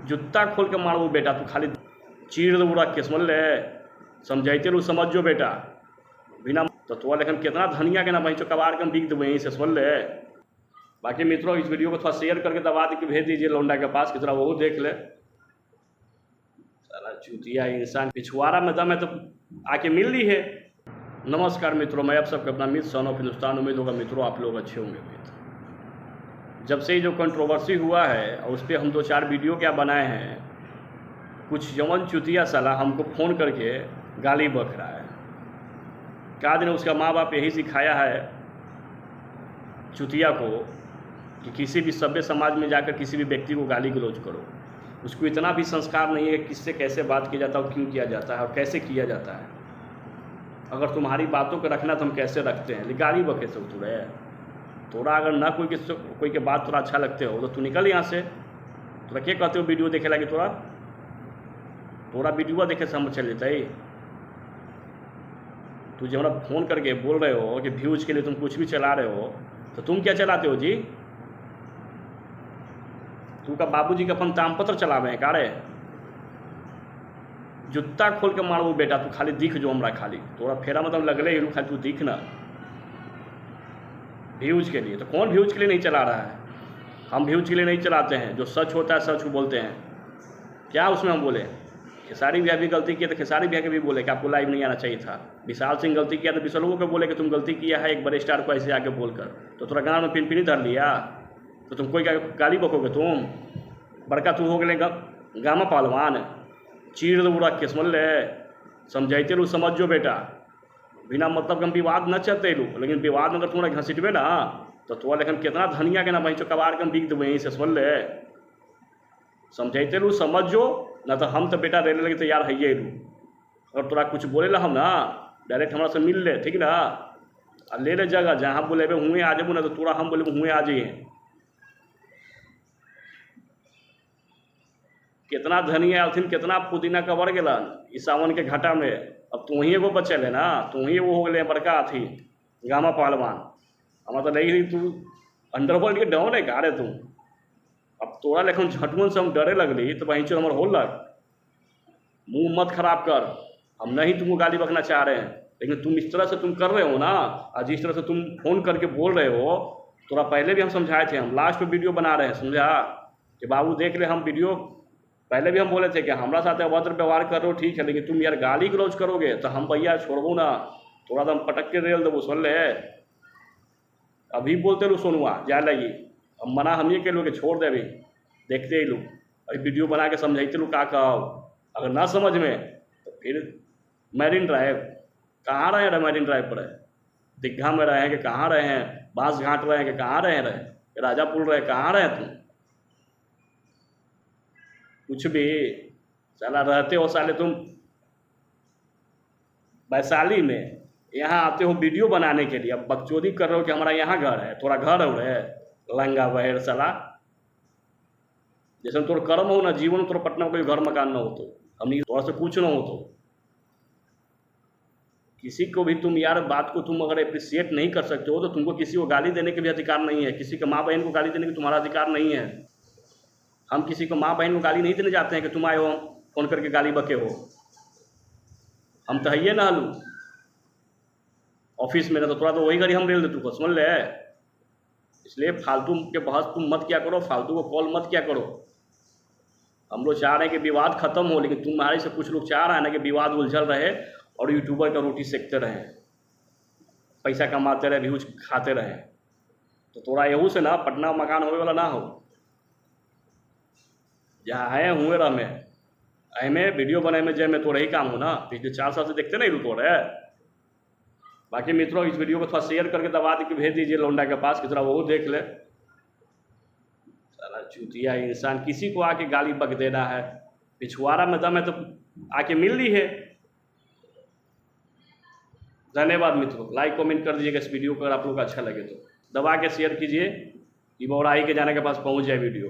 जूता खोल के मारो बेटा, तू खाली चीर दो रख के समझ ले, समझाइते रू समझ जो बेटा बिना तो तोरा लेकिन कितना धनिया के ना वहीं कबाड़ के हम बिक देवो यहीं से समझ ले। बाकी मित्रों इस वीडियो को थोड़ा शेयर करके दबा के भेज दीजिए लौंडा के पास कि थोड़ा वो देख ले। साला चूतिया इंसान, पिछवाड़ा में दम है तो आके मिल ली है। नमस्कार मित्रों, मैं आप सबके अपना मित्र सन ऑफ हिंदुस्तान। उम्मीद होगा मित्रों आप लोग अच्छे होंगे। मित्र जब से ये जो कंट्रोवर्सी हुआ है और उस पर हम 2-4 वीडियो क्या बनाए हैं, कुछ यमन चुतिया साला हमको फ़ोन करके गाली बक रहा है। क्या दिन उसका माँ बाप यही सिखाया है चुतिया को कि किसी भी सभ्य समाज में जाकर किसी भी व्यक्ति को गाली गलौज करो। उसको इतना भी संस्कार नहीं है कि किससे कैसे बात किया जाता है और क्यों किया जाता है और कैसे किया जाता है। अगर तुम्हारी बातों को रखना तो हम कैसे रखते हैं, लेकिन गाली बके से तुरे थोड़ा अगर ना कोई के बात थोड़ा अच्छा लगते हो तो तू निकल यहाँ से। तोरा क्या कहते हो वीडियो देखे लगे, तोरा वीडियो देखे से हम चल जाता है। तू जब हमरा फ़ोन करके बोल रहे हो कि व्यूज के लिए तुम कुछ भी चला रहे हो, तो तुम क्या चलाते हो जी? तू का बाबूजी का अपन तामपत्र चलावे हैं कारे? जूता खोल के मारो बेटा, तू खाली दिख जो हमरा खाली तोरा फेरा मतलब लगले ही खाली तू दिख ना व्यूज के लिए। तो कौन व्यूज के लिए नहीं चला रहा है? हम व्यूज के लिए नहीं चलाते हैं। जो सच होता है सच बोलते हैं। क्या उसमें हम बोले खेसारी भैया भी गलती किया तो खेसारी भैया के भी बोले कि आपको लाइव नहीं आना चाहिए था। विशाल सिंह गलती किया तो विशालों को बोले कि तुम गलती किया है एक बड़े स्टार को ऐसे आके बोलकर। तो थोड़ा गाँव में पिन धर लिया तो तुम कोई गाली बकोगे? तुम बड़का तू हो गए गामा पहलवान, चीर दो रख के समझ ले, समझाइते रू समझ जो बेटा बिना मतलब हम विवाद न चलते लू। लेकिन विवाद में अगर तुम्हारा घसीटबे ना तो तोरा लेकिन कितना धनिया के ना वहीं कबाड़ के हम बिक देवो यहीं से समझ ले। समझाइते लू समझ जो, ना तो हम तो बेटा रहने लगे तो यार है लू। अगर तोरा कुछ बोले ला हम ना डायरेक्ट हमारा से मिल ले, ठीक ना, और ले ले जगह जहाँ बोले हुए आ जाबू ना तो तोरा हम बोले हुए आ जाइए। कितना धनिया आलथिन, कितना पुदीना कबर गलन इस सावन के घाटा में। अब तू ही एगो बचल है ना, तू ही वो हो गए बड़का अथी गामा पहलवान। हमारा तो नहीं तू अंडरवर्ल्ड के डाउन है गारे तू। अब तोरा लेकिन झटमन से हम डरे लगली तो वहीं चल हमारे हो लग। मुँह मत खराब कर, हम नहीं तुमको गाली बकना चाह रहे हैं, लेकिन तुम इस तरह से तुम कर रहे हो ना, और जिस तरह से तुम फ़ोन करके बोल रहे हो, तोरा पहले भी हम समझाए थे। हम लास्ट में वीडियो बना रहे हैं समझा कि बाबू देख ले, हम वीडियो पहले भी हम बोले थे कि हमारा साथ अभद्र व्यवहार कर रहे हो ठीक है, लेकिन तुम यार गाली गलौज करोगे तो हम भैया छोड़बू ना, थोड़ा तो हम पटक के रेल देवो सुन ले। अभी बोलते लो सोनुआ जा लगी, अब मना हम ये के लोग छोड़ दे। अभी देखते ही लोग अभी वीडियो बना के समझाइते लोग का कहो। अगर ना समझ में तो फिर मैरिन ड्राइव कहाँ रहे हैं? मैरिन ड्राइव पर है, दीघा में रहे हैं कि कहाँ रहे हैं, बांस घाट रहे हैं कि कहाँ रहे, राजापुर रहे, कहाँ रहे तुम? कुछ भी साला रहते हो साले तुम वैशाली में, यहाँ आते हो वीडियो बनाने के लिए। अब बकचोदी कर रहे हो कि हमारा यहाँ घर है, थोड़ा घर हो रहे लंगा बहेर साला। जैसे तोर कर्म हो ना जीवन, तोर पटना में कोई घर मकान ना हो तो हम थोड़ा से कुछ ना हो तो किसी को भी तुम यार बात को तुम अगर अप्रिसिएट नहीं कर सकते हो तो तुमको किसी को गाली देने के भी अधिकार नहीं है। किसी के माँ बहन को गाली देने की तुम्हारा अधिकार नहीं है। हम किसी को माँ बहन को गाली नहीं देने जाते हैं कि तुम आए हो फ़ोन करके गाली बके हो। हम तो है ना लू ऑफिस में ना तो थोड़ा तो वही गाड़ी हम रेल दे तू समझ ले। इसलिए फालतू के बहस तुम मत क्या करो, फालतू को कॉल मत क्या करो। हम लोग चाह रहे हैं कि विवाद खत्म हो, लेकिन तुम्हारे से कुछ लोग चाह रहे हैं ना कि विवाद उलझल रहे और यूट्यूबर का रोटी सेकते रहे, पैसा कमाते रहे, व्यूज खाते रहे। तो थोड़ा यहू से ना पटना मकान होने वाला ना हो। जहाँ है हुए रह में में वीडियो बनाए में जय में तो रही काम हो ना, पिछले 4 साल से देखते नहीं तो रहे। बाकी मित्रों इस वीडियो को थोड़ा शेयर करके दबा के भेज दीजिए लौंडा के पास कि थोड़ा वो देख ले। साला चूतिया इंसान, किसी को आके गाली बक देना है। पिछवाड़ा में दम है तो आके मिल ली है। धन्यवाद मित्रों, लाइक कमेंट कर दीजिएगा इस वीडियो को अगर आप लोग को अच्छा लगे तो। दबा के शेयर कीजिए कि बौराही के जाने के पास पहुंच जाए वीडियो।